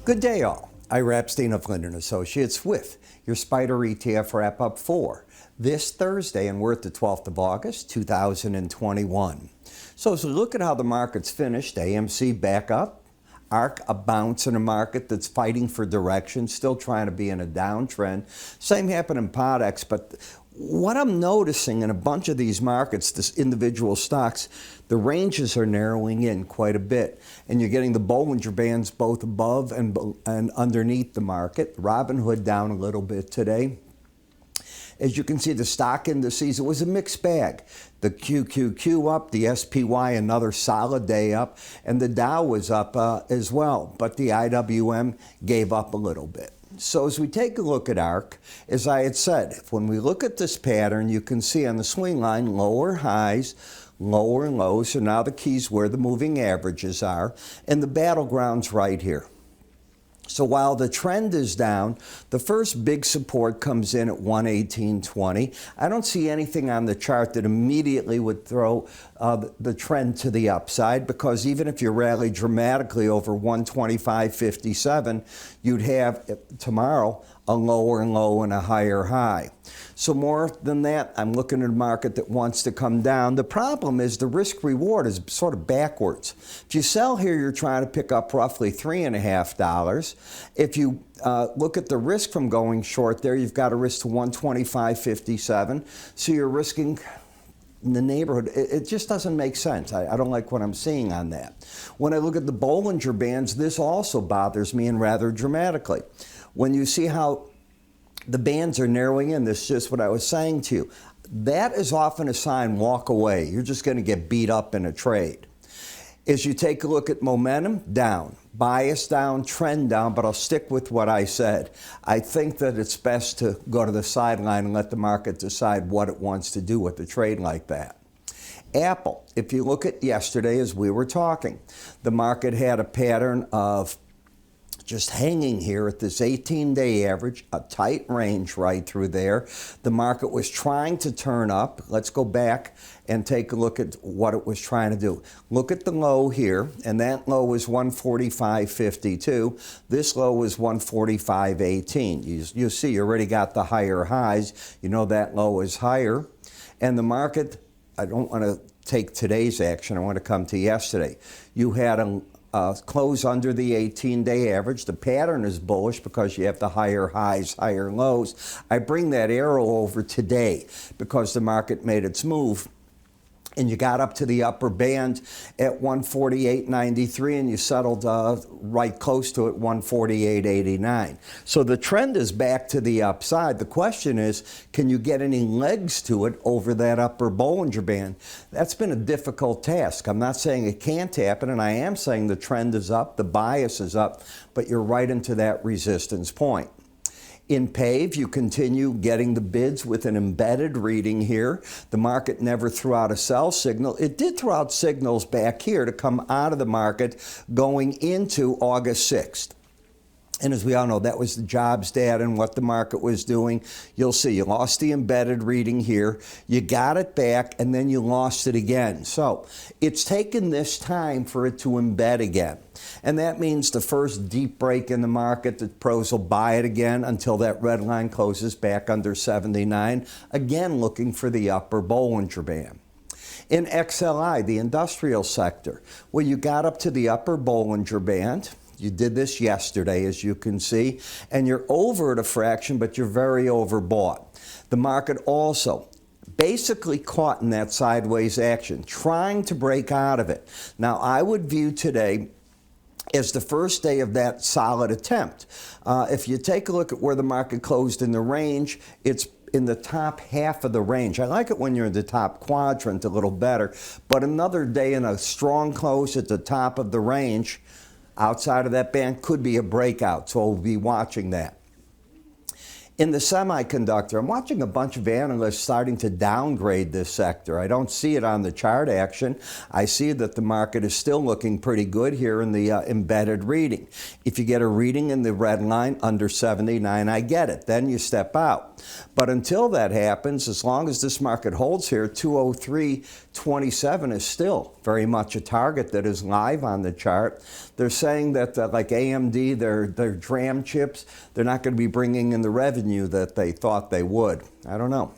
Good day all. Ira Epstein of Linn & Associates with your SPDR ETF wrap-up for this Thursday, and we're at the 12th of August, 2021. So as we look at how the market's finished, AMC back up, ARK a bounce in a market that's fighting for direction, still trying to be in a downtrend. Same happened in PODX, but what I'm noticing in a bunch of these markets, this individual stocks, the ranges are narrowing in quite a bit. And you're getting the Bollinger Bands both above and underneath the market. Robinhood down a little bit today. As you can see, the stock indices, it was a mixed bag. The QQQ up, the SPY another solid day up, and the Dow was up as well. But the IWM gave up a little bit. So as we take a look at ARK, as I had said, when we look at this pattern, you can see on the swing line lower highs, lower lows. So now the key's where the moving averages are, and the battleground's right here. So while the trend is down, the first big support comes in at 118.20. I don't see anything on the chart that immediately would throw the trend to the upside, because even if you rally dramatically over 125.57, you'd have tomorrow a lower low and a higher high. So more than that, I'm looking at a market that wants to come down. The problem is the risk reward is sort of backwards. If you sell here, you're trying to pick up roughly $3.50. If you look at the risk from going short there, you've got a risk to 125.57. So you're risking in the neighborhood. It just doesn't make sense. I don't like what I'm seeing on that. When I look at the Bollinger Bands, this also bothers me, and rather dramatically. When you see how the bands are narrowing in, this is just what I was saying to you. That is often a sign, walk away. You're just going to get beat up in a trade. As you take a look at momentum, down. Bias down, trend down, but I'll stick with what I said. I think that it's best to go to the sideline and let the market decide what it wants to do with a trade like that. Apple, if you look at yesterday as we were talking, the market had a pattern of just hanging here at this 18-day average, a tight range right through there. The market was trying to turn up. Let's go back and take a look at what it was trying to do. Look at the low here, and that low was 145.52. This low was 145.18. You see, you already got the higher highs. You know that low is higher. And the market, I don't want to take today's action. I want to come to yesterday. You had a close under the 18-day average. The pattern is bullish because you have the higher highs, higher lows. I bring that arrow over today because the market made its move, and you got up to the upper band at 148.93, and you settled right close to it, 148.89. So the trend is back to the upside. The question is, can you get any legs to it over that upper Bollinger Band? That's been a difficult task. I'm not saying it can't happen, and I am saying the trend is up, the bias is up, but you're right into that resistance point. In Pave, you continue getting the bids with an embedded reading here. The market never threw out a sell signal. It did throw out signals back here to come out of the market going into August 6th. And as we all know, that was the jobs data and what the market was doing. You'll see you lost the embedded reading here. You got it back, and then you lost it again. So it's taken this time for it to embed again. And that means the first deep break in the market, the pros will buy it again until that red line closes back under 79, again looking for the upper Bollinger Band. In XLI, the industrial sector, well, you got up to the upper Bollinger Band. You did this yesterday, as you can see, and you're over at a fraction, but you're very overbought. The market also basically caught in that sideways action, trying to break out of it. Now, I would view today as the first day of that solid attempt. If you take a look at where the market closed in the range, it's in the top half of the range. I like it when you're in the top quadrant a little better, but another day in a strong close at the top of the range, outside of that band, could be a breakout, so we'll be watching that. In the semiconductor, I'm watching a bunch of analysts starting to downgrade this sector. I don't see it on the chart action. I see that the market is still looking pretty good here in the embedded reading. If you get a reading in the red line under 79, I get it. Then you step out. But until that happens, as long as this market holds here, 203.27 is still very much a target that is live on the chart. They're saying that like AMD, their DRAM chips, they're not going to be bringing in the revenue that they thought they would. I don't know.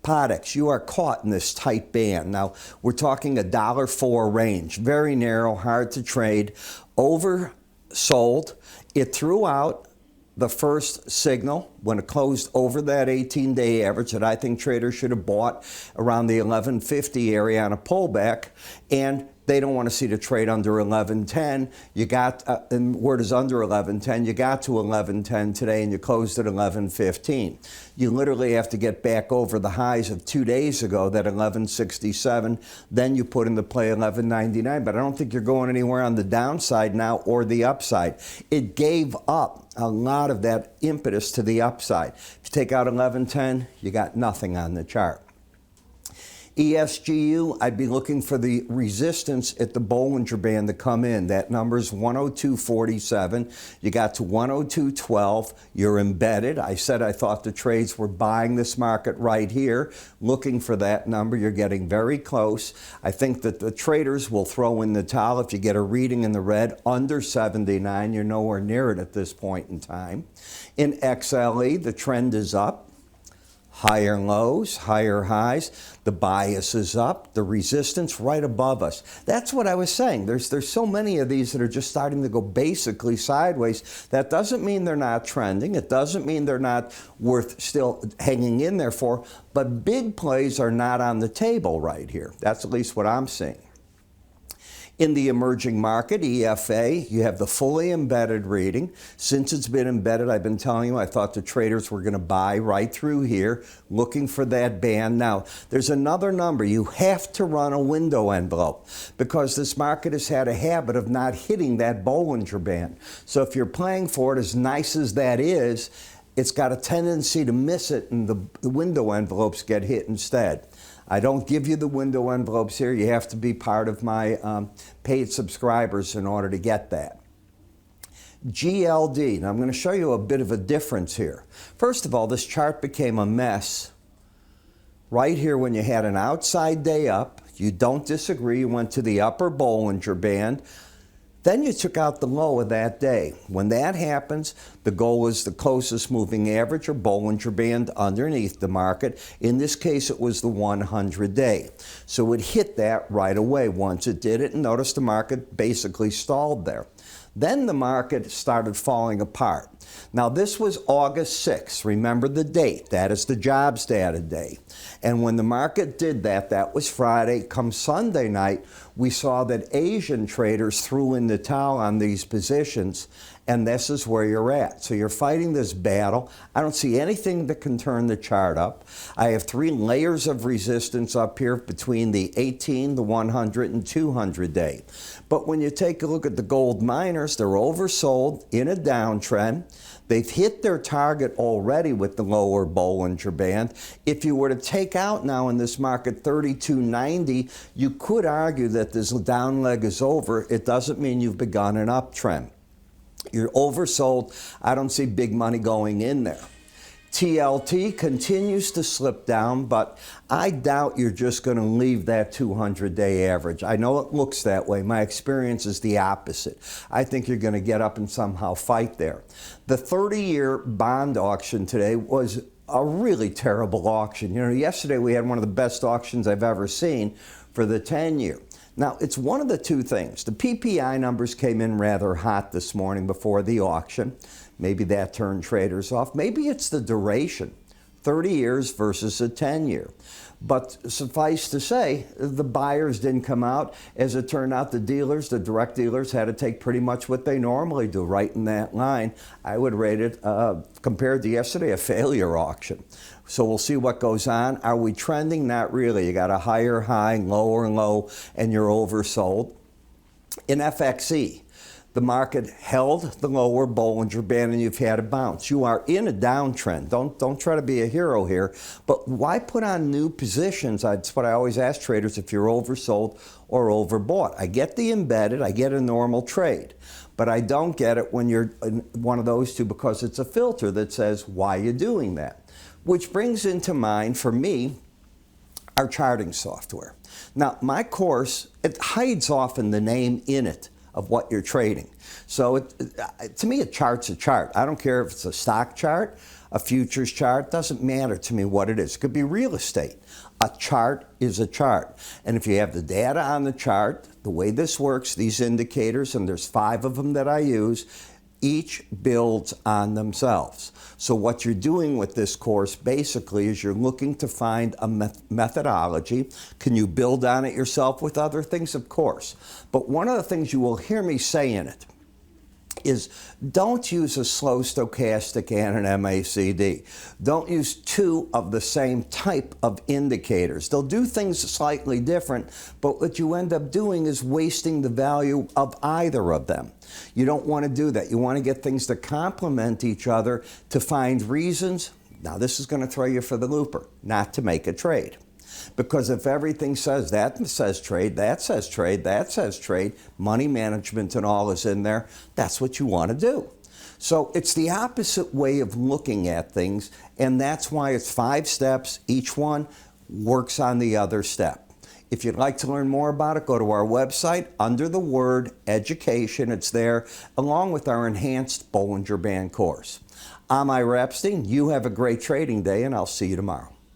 Products, you are caught in this tight band. Now, we're talking $1.04 range. Very narrow, hard to trade. Oversold. It threw out the first signal when it closed over that 18-day average that I think traders should have bought around the 1150 area on a pullback, and they don't want to see the trade under 1110. You got, and where it is under 1110, you got to 1110 today and you closed at 1115. You literally have to get back over the highs of 2 days ago, that 1167, then you put into play 1199, but I don't think you're going anywhere on the downside now or the upside. It gave up a lot of that impetus to the upside. If you take out 1110, you got nothing on the chart. ESGU, I'd be looking for the resistance at the Bollinger Band to come in. That number is 102.47. You got to 102.12. You're embedded. I said I thought the trades were buying this market right here, looking for that number. You're getting very close. I think that the traders will throw in the towel if you get a reading in the red under 79. You're nowhere near it at this point in time. In XLE, the trend is up. Higher lows, higher highs. The bias is up. The resistance right above us. That's what I was saying. There's so many of these that are just starting to go basically sideways. That doesn't mean they're not trending. It doesn't mean they're not worth still hanging in there for. But big plays are not on the table right here. That's at least what I'm seeing. In the emerging market, EFA, you have the fully embedded reading. Since it's been embedded, I've been telling you, I thought the traders were going to buy right through here, looking for that band. Now, there's another number. You have to run a window envelope because this market has had a habit of not hitting that Bollinger Band. So if you're playing for it, as nice as that is, it's got a tendency to miss it and the window envelopes get hit instead. I don't give you the window envelopes here. You have to be part of my paid subscribers in order to get that. GLD. Now I'm going to show you a bit of a difference here. First of all, this chart became a mess right here when you had an outside day up. You don't disagree. You went to the upper Bollinger Band. Then you took out the low of that day. When that happens, the goal is the closest moving average or Bollinger Band underneath the market. In this case, it was the 100-day. So it hit that right away once it did it, and notice the market basically stalled there. Then the market started falling apart. Now this was August 6th. Remember the date. That is the jobs data day. And when the market did that, that was Friday. Come Sunday night, we saw that Asian traders threw in the towel on these positions, and this is where you're at. So you're fighting this battle. I don't see anything that can turn the chart up. I have 3 layers of resistance up here between the 18, the 100, and 200 day. But when you take a look at the gold miners, they're oversold in a downtrend. They've hit their target already with the lower Bollinger Band. If you were to take out now in this market 32.90, you could argue that this down leg is over. It doesn't mean you've begun an uptrend. You're oversold. I don't see big money going in there. TLT continues to slip down, but I doubt you're just going to leave that 200-day average. I know it looks that way. My experience is the opposite. I think you're going to get up and somehow fight there. The 30-year bond auction today was a really terrible auction. You know, yesterday we had one of the best auctions I've ever seen for the 10-year. Now, it's one of the two things. The PPI numbers came in rather hot this morning before the auction. Maybe that turned traders off. Maybe it's the duration, 30 years versus a 10-year. But suffice to say, the buyers didn't come out. As it turned out, the dealers, the direct dealers, had to take pretty much what they normally do right in that line. I would rate it, compared to yesterday, a failure auction. So we'll see what goes on. Are we trending? Not really. You got a higher high, lower low, and you're oversold. In FXE, The market held the lower Bollinger Band and you've had a bounce. You are in a downtrend. Don't try to be a hero here, but why put on new positions? That's what I always ask traders, if you're oversold or overbought. I get the embedded, I get a normal trade, but I don't get it when you're in one of those two, because it's a filter that says, why are you doing that? Which brings into mind, for me, our charting software. Now, my course, it hides often the name in it of what you're trading. So to me, a chart's a chart. I don't care if it's a stock chart, a futures chart, doesn't matter to me what it is. It could be real estate. A chart is a chart. And if you have the data on the chart, the way this works, these indicators, and there's 5 of them that I use, each builds on themselves. So what you're doing with this course basically is you're looking to find a methodology. Can you build on it yourself with other things? Of course. But one of the things you will hear me say in it is, don't use a slow stochastic and an MACD. Don't use 2 of the same type of indicators. They'll do things slightly different, but what you end up doing is wasting the value of either of them. You don't want to do that. You want to get things that complement each other to find reasons. Now, this is going to throw you for the looper, not to make a trade. Because if everything says that says trade, that says trade, that says trade, money management and all is in there, that's what you want to do. So it's the opposite way of looking at things, and that's why it's 5 steps. Each one works on the other step. If you'd like to learn more about it, go to our website under the word education. It's there, along with our enhanced Bollinger Band course. I'm Ira Epstein. You have a great trading day, and I'll see you tomorrow.